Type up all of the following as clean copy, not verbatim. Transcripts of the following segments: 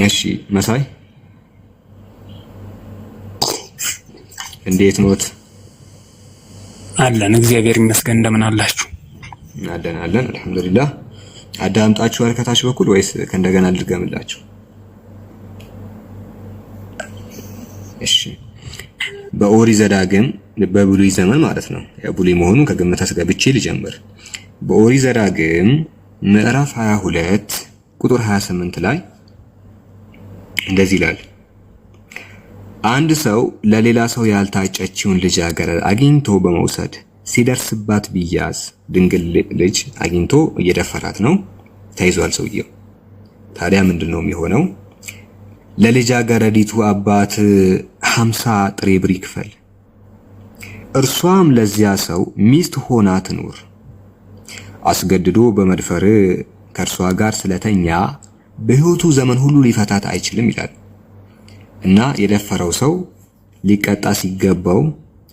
እሺ መሳይ እንዴት ኖት? አለን እግዚአብሔር ይመስገን። እንደምን አላችሁ? አለን አልሐምዱሊላህ። አዳምጣችኋል ከታች በኩል ወይስ ከእንደገና ልድገምላችሁ? እሺ በኦሪት ዘዳግም በብሉይ ዘመን ማለት ነው። የብሉይ መሆኑን ከግምት አስገብቼ ልጀምር። በኦሪት ዘዳግም ምዕራፍ 22 ቁጥር 28 ላይ እንደዚህ ይላል። አንድ ሰው ለሌላ ሰው ያልታጨችውን ልጃገረድ አግኝቶ በመውሰድ ሲደርስባት ቢያዝ፣ ድንግል ልጅ አግኝቶ እየደፈራት ነው፣ ተይዟል ሰውየው። ታዲያ ምንድነው የሚሆነው? ለልጃገረዲቱ አባት 50 ጥሬ ብር ይክፈል፣ እርሷም ለዚያ ሰው ሚስት ሆና ትኑር። አስገድዶ በመድፈር ከእርሷ ጋር ስለተኛ በሕይወቱ ዘመን ሁሉ ሊፈታት አይችልም ይላል። እና የደፈረው ሰው ሊቀጣ ሲገባው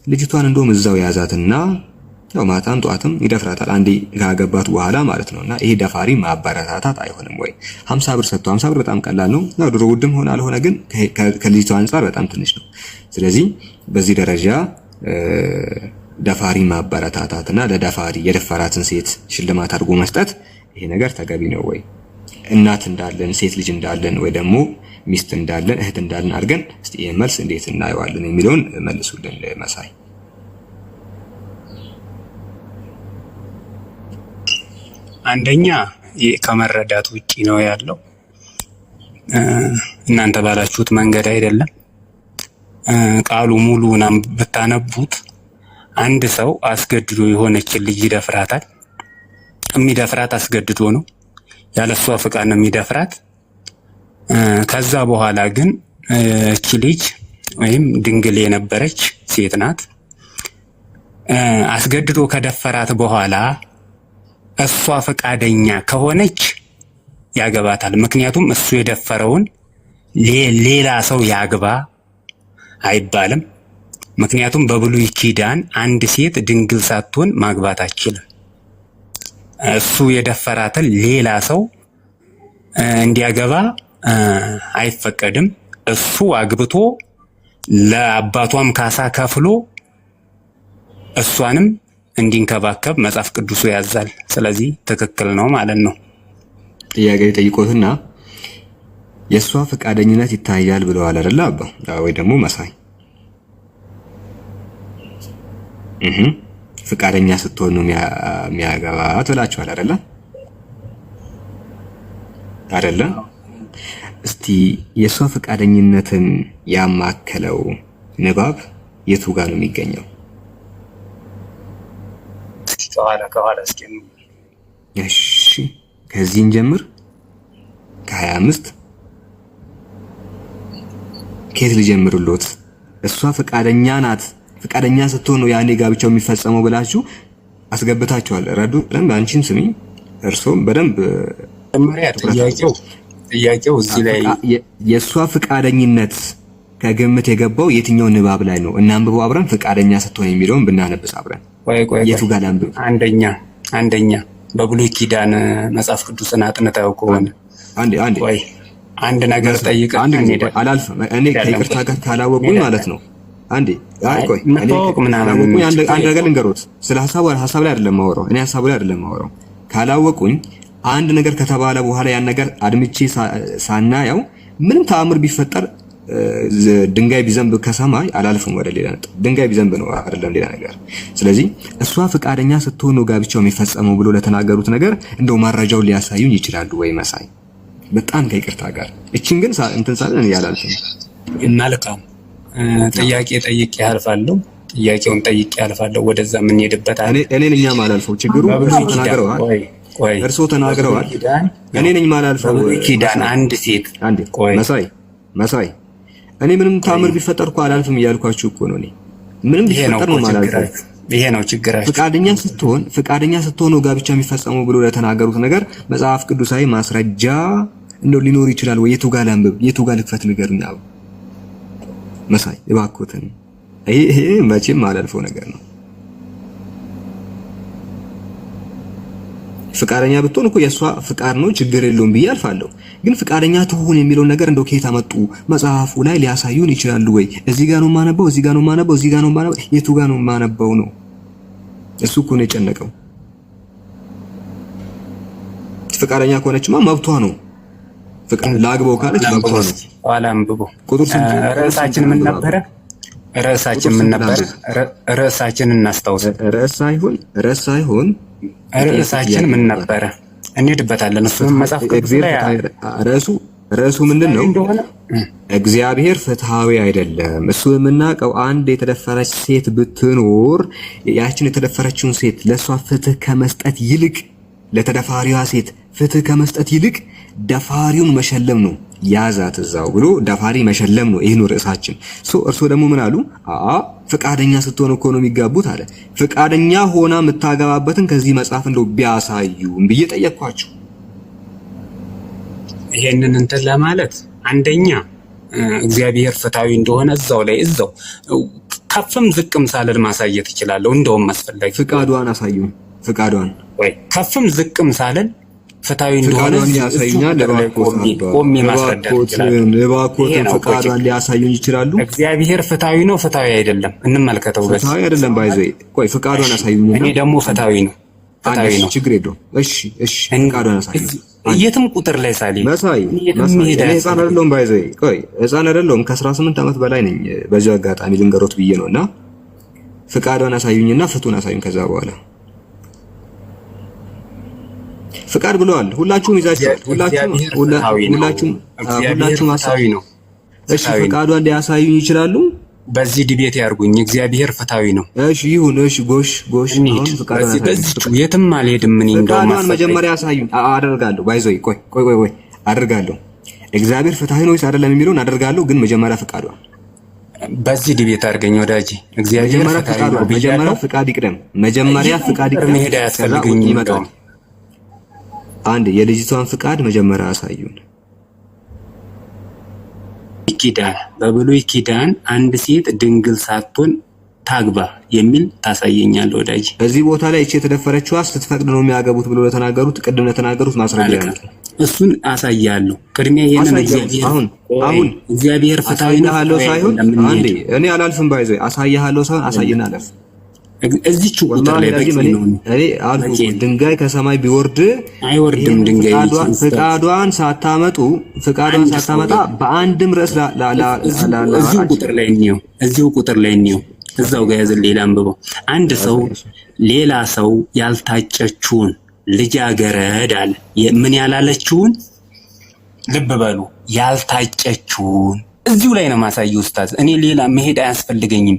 ልጅቷን እንደውም እዛው ያዛትና ያው ማታም ጧትም ይደፍራታል፣ አንዴ ካገባት በኋላ ማለት ነውና ይሄ ደፋሪ ማበረታታት አይሆንም ወይ? 50 ብር ሰጥቶ 50 ብር በጣም ቀላል ነው። ያው ድሮ ውድም ሆነ አልሆነ ግን ከልጅቷ አንፃር በጣም ትንሽ ነው። ስለዚህ በዚህ ደረጃ ደፋሪ ማበረታታትና ለደፋሪ የደፈራትን ሴት ሽልማት አድርጎ መስጠት ይሄ ነገር ተገቢ ነው ወይ? እናት እንዳለን ሴት ልጅ እንዳለን ወይ ደግሞ ሚስት እንዳለን እህት እንዳለን አድርገን እስቲ ይሄን መልስ እንዴት እናየዋለን የሚለውን መልሱልን መሳይ። አንደኛ ከመረዳት ውጪ ነው ያለው። እናንተ ባላችሁት መንገድ አይደለም። ቃሉ ሙሉውን ብታነቡት አንድ ሰው አስገድዶ የሆነችን ልጅ ይደፍራታል። የሚደፍራት አስገድዶ ነው፣ ያለሷ ፍቃድ ነው የሚደፍራት። ከዛ በኋላ ግን እቺ ልጅ ወይም ድንግል የነበረች ሴት ናት። አስገድዶ ከደፈራት በኋላ እሷ ፈቃደኛ ከሆነች ያገባታል። ምክንያቱም እሱ የደፈረውን ሌላ ሰው ያግባ አይባልም። ምክንያቱም በብሉይ ኪዳን አንድ ሴት ድንግል ሳትሆን ማግባት አትችልም። እሱ የደፈራትን ሌላ ሰው እንዲያገባ አይፈቀድም። እሱ አግብቶ ለአባቷም ካሳ ከፍሎ እሷንም እንዲንከባከብ መጽሐፍ ቅዱሱ ያዛል። ስለዚህ ትክክል ነው ማለት ነው። ጥያቄ ጠይቆትና የእሷ ፈቃደኝነት ይታያል ብለዋል አይደል አባ ወይ ደግሞ መሳይ? ፈቃደኛ ስትሆን ነው የሚያገባት ብላችኋል አይደል? አይደለ? እስቲ የእሷ ፈቃደኝነትን ያማከለው ንባብ የቱ ጋር ነው የሚገኘው? ከኋላ እስኪ እሺ ከዚህን ጀምር። ከ25 ከየት ልጀምርሎት? እሷ ፈቃደኛ ናት፣ ፈቃደኛ ስትሆን ነው ያኔ ጋብቻው የሚፈጸመው ብላችሁ አስገብታችኋል። ረዱ በደንብ አንቺን ስሚ፣ እርሶም በደንብ ጥያቄው እዚህ ላይ የእሷ ፈቃደኝነት ከግምት የገባው የትኛው ንባብ ላይ ነው? እናንብበው አብረን። ፈቃደኛ ስትሆን የሚለውን ብናነብስ አብረን የቱ ጋር ላንብብ? አንደኛ በብሉይ ኪዳን መጽሐፍ ቅዱስን አጥንተው ከሆነ አንድ ነገር ጠይቅ። አላልፍም እኔ ከይቅርታ ጋር ካላወቁኝ ማለት ነው። አንድ ነገር ልንገሮት። ስለ ሀሳብ ላይ አይደለም ማወራው፣ እኔ ሀሳቡ ላይ አይደለም ማወራው። ካላወቁኝ አንድ ነገር ከተባለ በኋላ ያን ነገር አድምቼ ሳናየው ምንም ተአምር ቢፈጠር ድንጋይ ቢዘንብ ከሰማይ አላልፍም ወደ ሌላ ነጥብ። ድንጋይ ቢዘንብ ነው አይደለም ሌላ ነገር። ስለዚህ እሷ ፈቃደኛ ስትሆን ነው ጋብቻው የሚፈጸመው ብሎ ለተናገሩት ነገር እንደው ማረጃውን ሊያሳዩኝ ይችላሉ ወይ መሳይ? በጣም ከይቅርታ ጋር እቺን ግን እንትን ሳለን ያላልፍም። መልካም ጥያቄ ጠይቄ ያልፋለሁ። ጥያቄውን ጠይቄ ያልፋለሁ። ወደዛ ምን ሄድበት አለ። እኔ ነኝ ማላልፈው። ችግሩ ተናግረዋል፣ እርስዎ ተናግረዋል። እኔ ነኝ ማላልፈው። ኪዳን አንድ ሴት መሳይ እኔ ምንም ታምር ቢፈጠር እኮ አላልፍም እያልኳችሁ እኮ ነው። እኔ ምንም ቢፈጠር ነው ማላልፈው። ይሄ ነው ችግራችሁ። ፈቃደኛ ስትሆን ነው ጋብቻ የሚፈጸመው ብሎ ለተናገሩት ነገር መጽሐፍ ቅዱሳዊ ማስረጃ እንደው ሊኖር ይችላል ወይ? የቱ ጋር ላንብብ? የቱ ጋር ልክፈት? ንገሩኝ አብ መሳይ እባክዎትን። ይሄ መቼም አላልፈው ነገር ነው። ፍቃደኛ ብትሆን እኮ የእሷ ፍቃድ ነው ችግር የለውም ብዬ አልፋለሁ። ግን ፍቃደኛ ትሁን የሚለውን ነገር እንደው ከየት አመጡ? መጽሐፉ ላይ ሊያሳዩን ይችላሉ ወይ? እዚህ ጋር ነው ማነበው፣ እዚህ ጋር ነው ማነበው፣ እዚህ ጋር ነው ማነበው፣ የቱ ጋር ነው ማነበው ነው? እሱ እኮ ነው የጨነቀው። ፍቃደኛ ከሆነችማ መብቷ ነው። ላግበው ካለች መብቷ ነው። አላምብቦ ቁጥር ስንት? ርዕሳችን ምን ነበረ? ርዕሳችን እናስታውስ። ርዕሳችን ምን ነበረ? እንሄድበታለን። እሱ መጽሐፍ ቅዱስ ላይ ርዕሱ ምንድን ነው? እግዚአብሔር ፍትሃዊ አይደለም። እሱ የምናውቀው አንድ የተደፈረች ሴት ብትኖር ያችን የተደፈረችውን ሴት ለእሷ ፍትህ ከመስጠት ይልቅ ለተደፋሪዋ ሴት ፍትህ ከመስጠት ይልቅ ደፋሪውን መሸለም ነው። ያዛት እዛው ብሎ ደፋሪ መሸለም ነው። ይሄ ነው ርዕሳችን። እርሶ ደግሞ ምን አሉ? ፍቃደኛ ስትሆን እኮ ነው የሚጋቡት አለ። ፍቃደኛ ሆና የምታገባበትን ከዚህ መጽሐፍ እንደው ቢያሳዩም ብዬ ጠየቅኳቸው። ይሄንን እንትን ለማለት አንደኛ እግዚአብሔር ፍትሃዊ እንደሆነ እዛው ከፍም ዝቅም ሳልል ማሳየት እችላለሁ። እንደውም አስፈላጊ ፍቃዷን አሳዩን። ፍቃዷን ወይ ከፍም ዝቅም ሳልል ፍትሃዊ እንደሆነ ያሳዩኛል። ቆሜ ማስረዳት ይችላል። እባክዎትን ፍቃዷን ሊያሳዩኝ ይችላሉ። እግዚአብሔር ፍትሃዊ ነው ፍትሃዊ አይደለም እንመልከተው። ፍትሃዊ አይደለም ባይዘይ ቆይ ፍቃዷን አሳዩኝ። እኔ ደግሞ ፍትሃዊ ነው ችግር የለውም። እሺ ፍቃዷን አሳዩኝ። የትም ቁጥር ላይ ሳሊ መሳይ ህፃን አይደለሁም። ባይዘይ ቆይ ህፃን አይደለሁም። ከ18 ዓመት በላይ ነኝ። በዚህ አጋጣሚ ልንገሮት ብዬ ነውና ፍቃዷን አሳዩኝና ፍቱን አሳዩኝ። ከዛ በኋላ ፍቃድ ብለዋል። ሁላችሁም ይዛችኋል። ሁላችሁም ፍትሃዊ ነው። እሺ ፍቃዷን ሊያሳዩኝ ይችላሉ። በዚህ ዲቤት ያርጉኝ። እግዚአብሔር ፍትሃዊ ነው። እሺ ይሁን። እሺ ጎሽ አሁን ፍቃዷን የትም አልሄድም። ምን እንደው መጀመሪያ አሳዩኝ። አደርጋለሁ። ባይዘይ ቆይ አደርጋለሁ። እግዚአብሔር ፍትሃዊ ነው ወይስ አይደለም የሚለውን አደርጋለሁ። ግን መጀመሪያ ፍቃዷን በዚህ ዲቤት አድርገኝ ወዳጄ። እግዚአብሔር መጀመሪያ ፍቃድ ይቅደም። መጀመሪያ ፍቃድ ይቅደም። መሄድ አያስፈልግኝ ይመጣል። አንድ የልጅቷን ፍቃድ መጀመሪያ አሳዩን። ኪዳን በብሉይ ኪዳን አንድ ሴት ድንግል ሳትሆን ታግባ የሚል ታሳየኛለህ ወዳጄ። እዚህ ቦታ ላይ እቺ የተደፈረችዋ ስትፈቅድ ነው የሚያገቡት ብሎ ቅድም ለተናገሩት ማስረጃ ነው። እሱን አሳያለሁ። ቅድሚያ ይሄንን እግዚአብሔር ፍትሃዊ ነው ሳይሆን አንዴ እኔ አላልፍም። ባይዘይ አሳያለሁ ሳይሆን አሳየና አለፍ። እዚች ቁጥር ላይ በቂ ነው። እኔ አልኩ ድንጋይ ከሰማይ ቢወርድ አይወርድም። ድንጋይ ፍቃዷን ሳታመጣ በአንድም ርዕስ እዚሁ ቁጥር ላይ እንየው። እዛው ጋር ያዘ። ሌላ አንብበው። አንድ ሰው ሌላ ሰው ያልታጨችውን ልጃገረድ አለ። ምን ያላለችውን ልብ በሉ። ያልታጨችውን እዚሁ ላይ ነው ማሳየው ኡስታዝ። እኔ ሌላ መሄድ አያስፈልገኝም።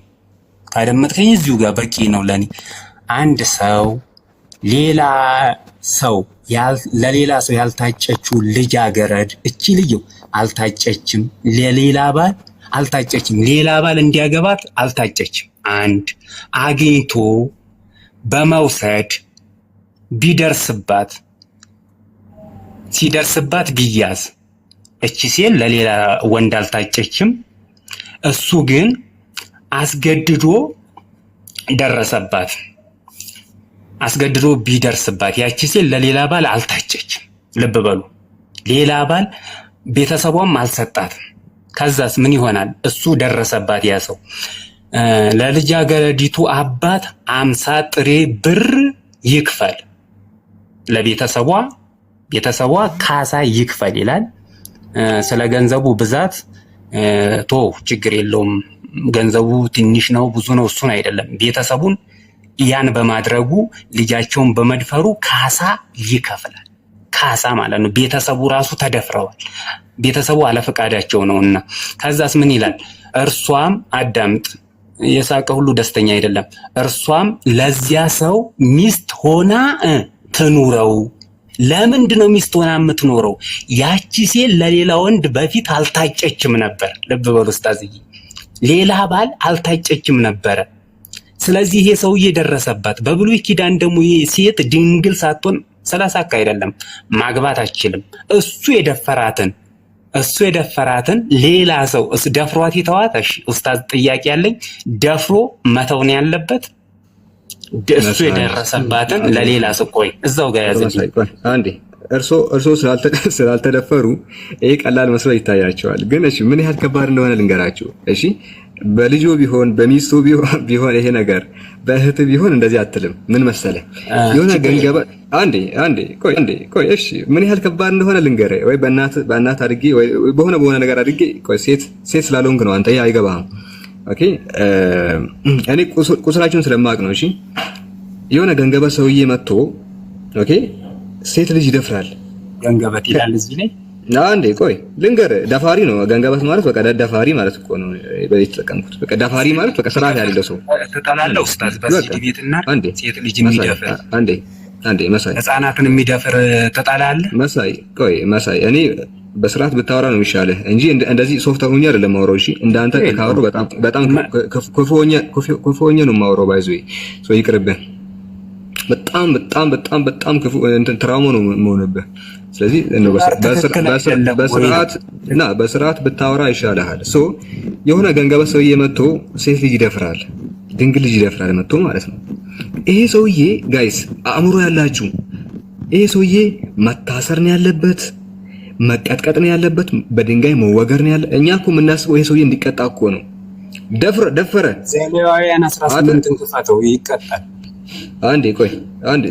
ካደመጥከኝ እዚሁ ጋር በቂ ነው ለኔ። አንድ ሰው ለሌላ ሰው ያልታጨችው ልጃገረድ እቺ ልጅ አልታጨችም፣ ለሌላ ባል አልታጨችም፣ ሌላ ባል እንዲያገባት አልታጨችም። አንድ አግኝቶ በመውሰድ ሲደርስባት ቢያዝ እቺ ሴት ለሌላ ወንድ አልታጨችም። እሱ ግን አስገድዶ ደረሰባት። አስገድዶ ቢደርስባት ያቺ ሴት ለሌላ ባል አልታጨችም። ልብ በሉ። ሌላ ባል ቤተሰቧም አልሰጣትም። ከዛስ ምን ይሆናል? እሱ ደረሰባት። ያ ሰው ለልጃገረዲቱ አባት 50 ጥሬ ብር ይክፈል፣ ቤተሰቧ ካሳ ይክፈል ይላል። ስለ ገንዘቡ ብዛት ችግር የለውም። ገንዘቡ ትንሽ ነው ብዙ ነው እሱን አይደለም። ቤተሰቡን ያን በማድረጉ ልጃቸውን በመድፈሩ ካሳ ይከፍላል። ካሳ ማለት ነው። ቤተሰቡ ራሱ ተደፍረዋል። ቤተሰቡ አለፈቃዳቸው ነውና ከዛስ ምን ይላል? እርሷም አዳምጥ፣ የሳቀ ሁሉ ደስተኛ አይደለም። እርሷም ለዚያ ሰው ሚስት ሆና ትኑረው። ለምንድን ነው ሚስት ሆና የምትኖረው? ያቺ ሴት ለሌላ ወንድ በፊት አልታጨችም ነበር። ልብ በሉ ኡስታዝዬ፣ ሌላ ባል አልታጨችም ነበረ። ስለዚህ ይሄ ሰውዬ ደረሰባት። በብሉይ ኪዳን ደግሞ ይሄ ሴት ድንግል ሳትሆን 30 አይደለም ማግባት አትችልም። እሱ የደፈራትን ሌላ ሰው ደፍሯት ይተዋት። እሺ ኡስታዝ ጥያቄ ያለኝ፣ ደፍሮ መተው ነው ያለበት? እሱ የደረሰባትን ለሌላ ሰው ቆይ እዛው ጋር ያዘልኝ አንዴ እርሶ ስላልተደፈሩ ይሄ ቀላል መስሎ ይታያቸዋል። ግን እሺ ምን ያህል ከባድ እንደሆነ ልንገራችሁ። እሺ በልጆ ቢሆን በሚስቱ ቢሆን ይሄ ነገር በእህት ቢሆን እንደዚህ አትልም። ምን መሰለ የሆነ ገንገባ አንዴ ቆይ እሺ ምን ያህል ከባድ እንደሆነ ልንገርህ። ወይ በእናት አድርጌ ወይ በሆነ ነገር አድርጌ ቆይ ሴት ስላልሆንክ ነው አንተ አይገባህም። ኦኬ እኔ ቁስላችሁን ስለማቅ ነው። እሺ የሆነ ገንገባ ሰውዬ መጥቶ ኦኬ ሴት ልጅ ይደፍራል። ገንገበት ይላል እዚህ ላይ አንዴ ቆይ ልንገርህ። ደፋሪ ነው ገንገበት ማለት በቃ ደፋሪ ማለት እኮ ነው። በዚህ ተጠቀምኩት። በቃ ደፋሪ ማለት በቃ ስርዓት ያለው ሰው ተጣላለው ኡስታዝ በዚህ ቤትና ሴት ልጅ የሚደፍር አንዴ መሳይ ህፃናትን የሚደፍር ተጣላለ መሳይ እኔ በስርዓት ብታወራ ነው የሚሻልህ እንጂ እንደዚህ ሶፍት ሆኜ አይደለም የማወራው። እሺ እንዳንተ ካወራሁ በጣም ክፉ ሆኜ ነው የማወራው። ባይዞይ ሰው ይቅርብህ። በጣም ክፉ እንትን ትራውማ ነው የምሆንብህ። ስለዚህ በስርዓት ብታወራ ይሻልሃል። የሆነ ገንገባ ሰውዬ መጥቶ ሴት ልጅ ይደፍራል፣ ድንግል ልጅ ይደፍራል መጥቶ ማለት ነው። ይሄ ሰውዬ ጋይስ አእምሮ ያላችሁ ይሄ ሰውዬ መታሰር ነው ያለበት፣ መቀጥቀጥ ነው ያለበት፣ በድንጋይ መወገር ነው ያለ። እኛ እኮ የምናስበው ይሄ ሰውዬ እንዲቀጣ እኮ ነው። ደፈረ ዘሌዋውያን 18 እንቅፋተው ይቀጣል። አንዴ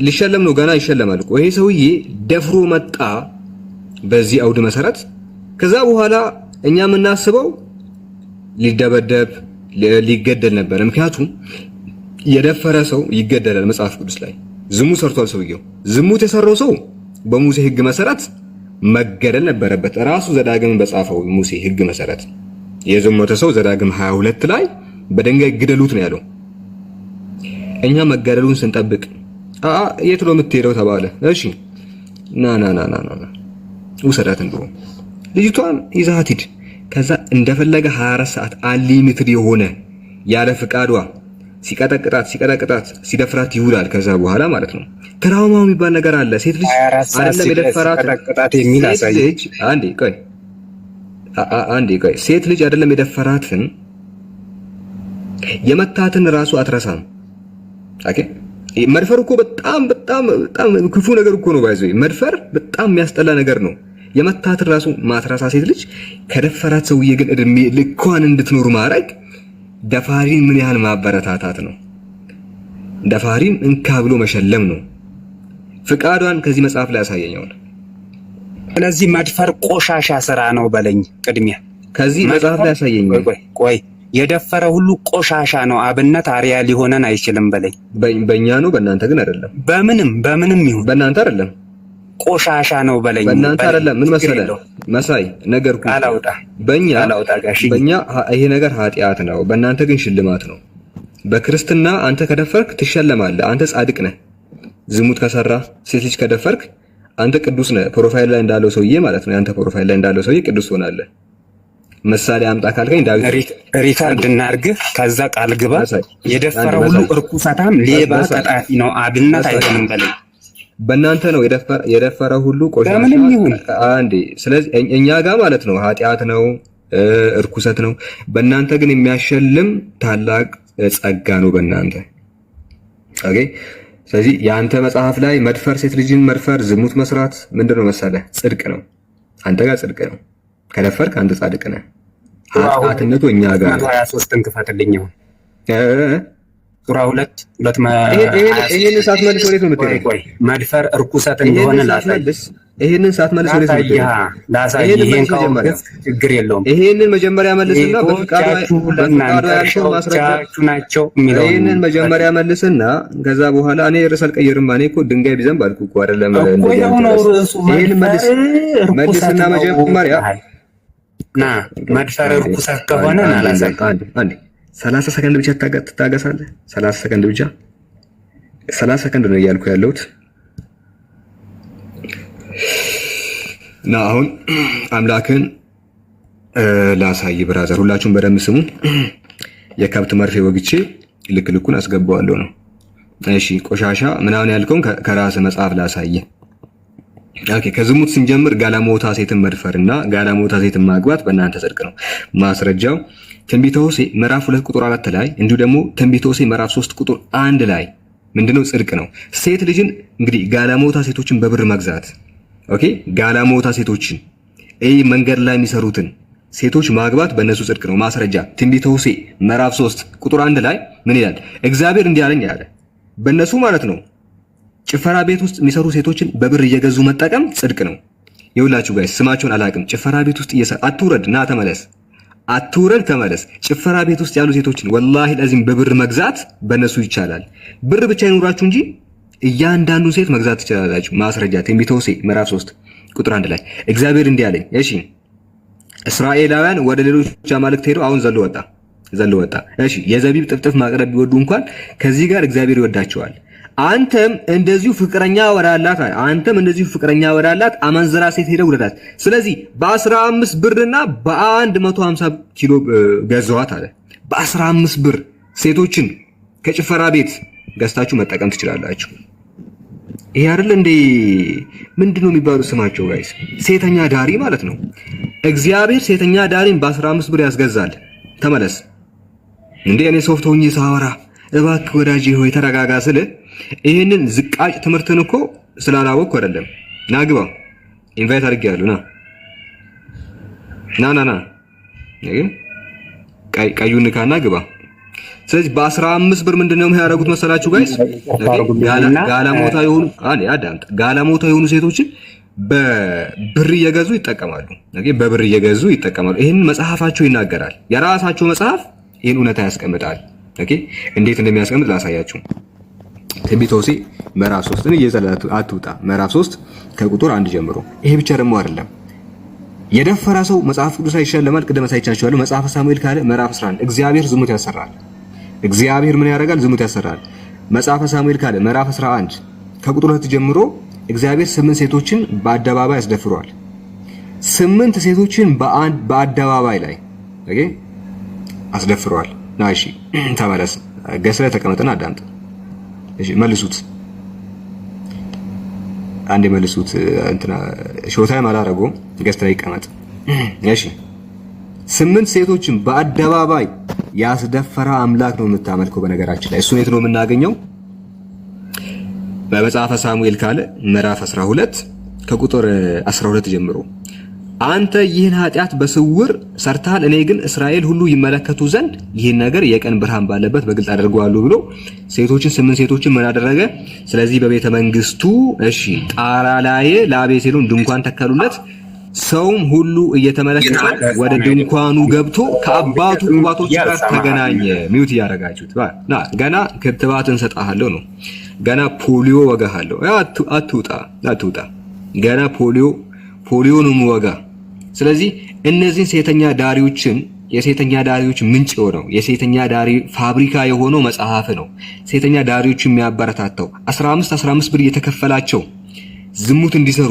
ሊሸለም ነው ገና ይሸለማል እኮ። ይሄ ሰውዬ ደፍሮ መጣ በዚህ አውድ መሰረት። ከዛ በኋላ እኛ የምናስበው ሊደበደብ ሊገደል ነበር። ምክንያቱም የደፈረ ሰው ይገደላል መጽሐፍ ቅዱስ ላይ። ዝሙት ሰርቷል ሰውየው። ዝሙት የሰራው ሰው በሙሴ ሕግ መሰረት መገደል ነበረበት። ራሱ ዘዳግም በጻፈው ሙሴ ሕግ መሰረት የዘሞተ ሰው ዘዳግም 22 ላይ በድንጋይ ግደሉት ነው ያለው። እኛ መገደሉን ስንጠብቅ የት ነው የምትሄደው ተባለ። እሺ ና ውሰዳት እንደው ልጅቷን ይዛት ሂድ። ከዛ እንደፈለገ 24 ሰዓት አንሊሚትድ የሆነ ያለ ፍቃዷ ሲቀጠቅጣት ሲደፍራት ይውላል። ከዛ በኋላ ማለት ነው ትራውማው የሚባል ነገር አለ። ሴት ልጅ አይደለም የደፈራት የሚል አሳየች። አንዴ ቆይ ሴት ልጅ አይደለም የደፈራትን የመታትን ራሱ አትረሳም። ኦኬ መድፈር እኮ በጣም ክፉ ነገር እኮ ነው። ባይዘይ መድፈር በጣም የሚያስጠላ ነገር ነው። የመታትን ራሱ ማትረሳ ሴት ልጅ ከደፈራት ሰውዬ ግን እድሜ ልኳን እንድትኖር ማድረግ ደፋሪን ምን ያህል ማበረታታት ነው። ደፋሪን እንካ ብሎ መሸለም ነው። ፍቃዷን ከዚህ መጽሐፍ ላይ ያሳየኛው። ስለዚህ መድፈር ቆሻሻ ስራ ነው በለኝ። ቅድሚያ ከዚህ መጽሐፍ ላይ ያሳየኛው። ቆይ የደፈረ ሁሉ ቆሻሻ ነው። አብነት አሪያ ሊሆነን አይችልም በለኝ። በእኛ ነው በእናንተ ግን አይደለም። በምንም ይሁን በእናንተ አይደለም። ቆሻሻ ነው በለኝ። በእናንተ አይደለም። ምን መሰለህ መሳይ ነገርኩ። በእኛ ይሄ ነገር ኃጢአት ነው፣ በእናንተ ግን ሽልማት ነው። በክርስትና አንተ ከደፈርክ ትሸለማለህ። አንተ ጻድቅ ነህ። ዝሙት ከሰራ ሴት ልጅ ከደፈርክ አንተ ቅዱስ ነህ። ፕሮፋይል ላይ እንዳለው ሰውዬ ማለት ነው። አንተ ፕሮፋይል ላይ እንዳለው ሰውዬ ቅዱስ ትሆናለህ። ምሳሌ አምጣ ካልከኝ ዳዊት ሪካርድ እናድርግ። ከዛ ቃል ግባ። የደፈረ ሁሉ እርኩሰታም ሌባ ቀጣፊ ነው፣ አብነት አይሆንም በለኝ። በእናንተ ነው የደፈረ ሁሉ ቆሻሻ አንዴ። ስለዚህ እኛ ጋር ማለት ነው ኃጢአት ነው፣ እርኩሰት ነው። በእናንተ ግን የሚያሸልም ታላቅ ጸጋ ነው በእናንተ። ኦኬ። ስለዚህ የአንተ መጽሐፍ ላይ መድፈር፣ ሴት ልጅን መድፈር፣ ዝሙት መስራት ምንድነው መሰለህ? ጽድቅ ነው። አንተ ጋር ጽድቅ ነው። ከደፈርክ አንተ ጻድቅ ነህ። ኃጢአትነቱ እኛ ጋር 23 እንክፈትልኝ ነው ሱራ 2 ይሄንን ሳትመልስ ወዴት ነው የምትሄደው? ቆይ መድፈር እርኩሰት እንደሆነ ላሳይህ። ይሄንን ሳትመልስ ወዴት ነው የምትሄደው? ላሳይህ። ችግር የለውም። ይሄንን መጀመሪያ መልስና በፍቃዱ ያልከው ማስረጃችሁ ናቸው የሚለው ይሄንን መጀመሪያ መልስና ከዛ በኋላ እኔ ርዕስ አልቀይርም። እኔ እኮ ድንጋይ ቢዘንብ አልኩ እኮ አይደለም። ይሄንን መልስና መጀመሪያ መድፈር እርኩሰት ከሆነ አንዴ 30 ሰከንድ ብቻ ትታገሳለህ። 30 ሰከንድ ብቻ 30 ሰከንድ ነው እያልኩ ያለሁት። እና አሁን አምላክን ላሳይ ብራዘር፣ ሁላችሁም በደንብ ስሙ። የከብት መርፌ ወግቼ ልኩን አስገባዋለሁ ነው። እሺ ቆሻሻ ምናምን ያልከውን ከራስ መጽሐፍ ላሳይ። ኦኬ ከዝሙት ስንጀምር ጋለሞታ ሴትን መድፈርና ጋለሞታ ሴትን ማግባት በእናንተ ጽድቅ ነው። ማስረጃው ትንቢተ ሆሴዕ ምዕራፍ 2 ቁጥር 4 ላይ እንዲሁ ደግሞ ትንቢተ ሆሴዕ ምዕራፍ 3 ቁጥር 1 ላይ ምንድነው? ጽድቅ ነው። ሴት ልጅን እንግዲህ ጋለሞታ ሴቶችን በብር መግዛት፣ ኦኬ፣ ጋለሞታ ሴቶችን መንገድ ላይ የሚሰሩትን ሴቶች ማግባት በእነሱ ጽድቅ ነው። ማስረጃ ትንቢተ ሆሴዕ ምዕራፍ 3 ቁጥር 1 ላይ ምን ይላል? እግዚአብሔር እንዲህ አለኝ ያለ በእነሱ ማለት ነው። ጭፈራ ቤት ውስጥ የሚሰሩ ሴቶችን በብር እየገዙ መጠቀም ጽድቅ ነው። ይኸውላችሁ ጋይስ ስማቸውን አላውቅም። ጭፈራ ቤት ውስጥ አትውረድ፣ ና ተመለስ፣ አትውረድ ተመለስ። ጭፈራ ቤት ውስጥ ያሉ ሴቶችን ወላሂ ለዚህም በብር መግዛት በእነሱ ይቻላል። ብር ብቻ ይኑራችሁ እንጂ እያንዳንዱ ሴት መግዛት ትችላላችሁ። ማስረጃ ትንቢተ ሆሴዕ ምዕራፍ 3 ቁጥር 1 ላይ እግዚአብሔር እንዲህ አለኝ። እሺ እስራኤላውያን ወደ ሌሎች አማልክት ሄደው አሁን ዘሎ ወጣ። እሺ የዘቢብ ጥፍጥፍ ማቅረብ ቢወዱ እንኳን ከዚህ ጋር እግዚአብሔር ይወዳቸዋል። አንተም እንደዚሁ ፍቅረኛ ወዳላት አመንዝራ ሴት ሄደው ውለዳት። ስለዚህ በ15 ብርና በ150 ኪሎ ገዛዋት አለ። በ15 ብር ሴቶችን ከጭፈራ ቤት ገዝታችሁ መጠቀም ትችላላችሁ። ይሄ አይደል እንዴ? ምንድነው የሚባሉ ስማቸው ጋይስ? ሴተኛ ዳሪ ማለት ነው። እግዚአብሔር ሴተኛ ዳሪን በ15 ብር ያስገዛል። ተመለስ እንዴ! እኔ ሶፍት ሆኜ ሳወራ እባክህ ወዳጄ ሆይ ተረጋጋ ስል ይሄንን ዝቃጭ ትምህርትን እኮ ስላላወቅኩ አይደለም። ና ግባ፣ ኢንቫይት አድርጌያለሁ። ና ቀዩን ንካና ግባ። ስለዚህ በ15 ብር ምንድነው የሚያደርጉት መሰላችሁ ጋይስ? ጋለሞታ የሆኑ ሴቶችን በብር እየገዙ ይጠቀማሉ። በብር እየገዙ ይጠቀማሉ። ይሄን መጽሐፋቸው ይናገራል። የራሳቸው መጽሐፍ ይሄን እውነታ ያስቀምጣል። ኦኬ እንዴት እንደሚያስቀምጥ ላሳያችሁ። ትንቢተ ሆሴዕ ምዕራፍ 3ን እየዘለላችሁ አትውጣ። ምዕራፍ 3 ከቁጥር 1 ጀምሮ። ይሄ ብቻ ደግሞ አይደለም። የደፈራ ሰው መጽሐፍ ቅዱስ ይሸለማል። ቅድም ሳይቻችኋለሁ። መጽሐፈ ሳሙኤል ካለ ምዕራፍ 11 እግዚአብሔር ዝሙት ያሰራል። እግዚአብሔር ምን ያደርጋል? ዝሙት ያሰራል። መጽሐፈ ሳሙኤል ካለ ምዕራፍ 11 ከቁጥር 2 ጀምሮ እግዚአብሔር 8 ሴቶችን በአደባባይ ያስደፍሯል። 8 ሴቶችን በአደባባይ ላይ ኦኬ አስደፍሯል። ናሺ ተመለስ። ገስለ ተቀመጠና አዳምጥ። እሺ መልሱት፣ አንዴ መልሱት። እንትና ሾታይም አላረገውም። ገስት ላይ ይቀመጥ። እሺ 8 ሴቶችን በአደባባይ ያስደፈረ አምላክ ነው የምታመልከው። በነገራችን ላይ እሱን የት ነው የምናገኘው? በመጽሐፈ ሳሙኤል ካለ ምዕራፍ 12 ከቁጥር 12 ጀምሮ አንተ ይህን ኃጢአት በስውር ሰርተሃል፣ እኔ ግን እስራኤል ሁሉ ይመለከቱ ዘንድ ይህን ነገር የቀን ብርሃን ባለበት በግልጽ አደርገዋለሁ ብሎ ሴቶችን 8 ሴቶችን ምን አደረገ? ስለዚህ በቤተ መንግስቱ እሺ ጣራ ላይ ለአቤሴሎም ድንኳን ተከሉለት። ሰውም ሁሉ እየተመለከተ ወደ ድንኳኑ ገብቶ ከአባቱ ቁባቶች ጋር ተገናኘ። ሚውት እያደረጋችሁት ገና ክትባት እንሰጣለሁ ነው። ገና ፖሊዮ ወጋሃለሁ። አትውጣ። ገና ፖሊዮ ነው የምወጋ። ስለዚህ እነዚህን ሴተኛ ዳሪዎችን የሴተኛ ዳሪዎች ምንጭ የሆነው የሴተኛ ዳሪ ፋብሪካ የሆነው መጽሐፍ ነው። ሴተኛ ዳሪዎችን የሚያበረታታው 15 ብር እየተከፈላቸው ዝሙት እንዲሰሩ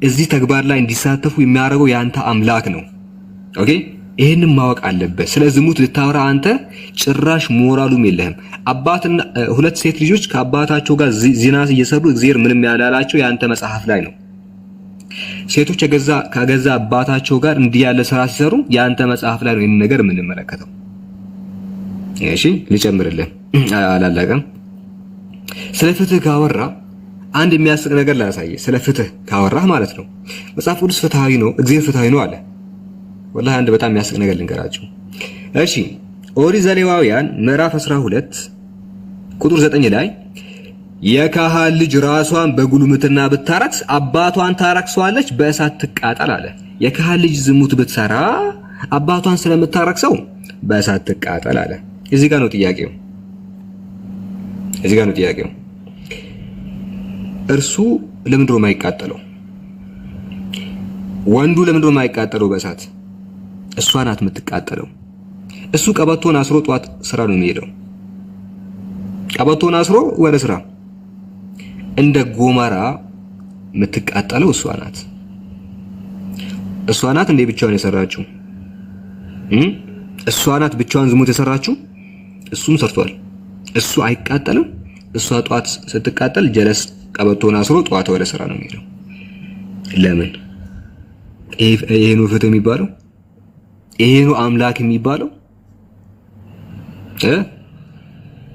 እዚህ ተግባር ላይ እንዲሳተፉ የሚያደርገው ያንተ አምላክ ነው። ኦኬ ይሄንን ማወቅ አለበት። ስለ ዝሙት ልታወራ አንተ ጭራሽ ሞራሉም የለህም። አባትና 2 ሴት ልጆች ከአባታቸው ጋር ዚና እየሰሩ እግዚአብሔር ምንም ያላላቸው ያንተ መጽሐፍ ላይ ነው። ሴቶች ከገዛ አባታቸው ጋር እንዲህ ያለ ስራ ሲሰሩ ያንተ መጽሐፍ ላይ ነው ይሄን ነገር የምንመለከተው። እሺ ልጨምርልህ፣ አላለቀም። ስለ ፍትህ ካወራ አንድ የሚያስቅ ነገር ላሳየህ። ስለ ፍትህ ካወራህ ማለት ነው መጽሐፍ ቅዱስ ፍትሃዊ ነው፣ እግዚአብሔር ፍትሃዊ ነው አለ። ወላሂ አንድ በጣም የሚያስቅ ነገር ልንገራችሁ። እሺ ኦሪት ዘሌዋውያን ምዕራፍ 12 ቁጥር 9 ላይ የካህን ልጅ ራሷን በጉልምትና ብታረክስ አባቷን ታረክሰዋለች፣ በእሳት ትቃጠል አለ። የካህን ልጅ ዝሙት ብትሰራ አባቷን ስለምታረክሰው በእሳት ትቃጠል አለ። እዚህ ጋር ነው ጥያቄው። እርሱ ለምንድነው የማይቃጠለው? ወንዱ ለምንድነው የማይቃጠለው በእሳት? እሷ ናት የምትቃጠለው። እሱ ቀበቶን አስሮ ጧት ስራ ነው የሚሄደው። ቀበቶን አስሮ ወደ ስራ። እንደ ጎመራ የምትቃጠለው እሷ ናት። እንደ ብቻዋን የሰራችው እሷ ናት። ብቻዋን ዝሙት የሰራችው እሱም ሰርቷል። እሱ አይቃጠልም። እሷ ጧት ስትቃጠል ጀለስ ቀበቶን አስሮ ጧት ወደ ስራ ነው የሚሄደው። ለምን? ይሄ ነው ፍትህ የሚባለው? ይሄ ነው አምላክ የሚባለው?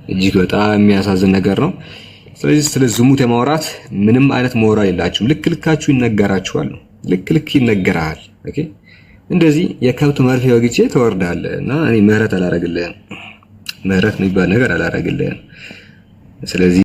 እጅግ በጣም የሚያሳዝን ነገር ነው። ስለዚህ ስለ ዝሙት የማውራት ምንም አይነት ሞራል የላችሁም። ልክ ልካችሁ ይነገራችኋል። ልክ ይነገራል። ኦኬ እንደዚህ የከብት መርፌ ወግቼ ትወርዳለህ እና እኔ ምህረት አላረግልህም። ምህረት የሚባል ነገር አላረግልህም። ስለዚህ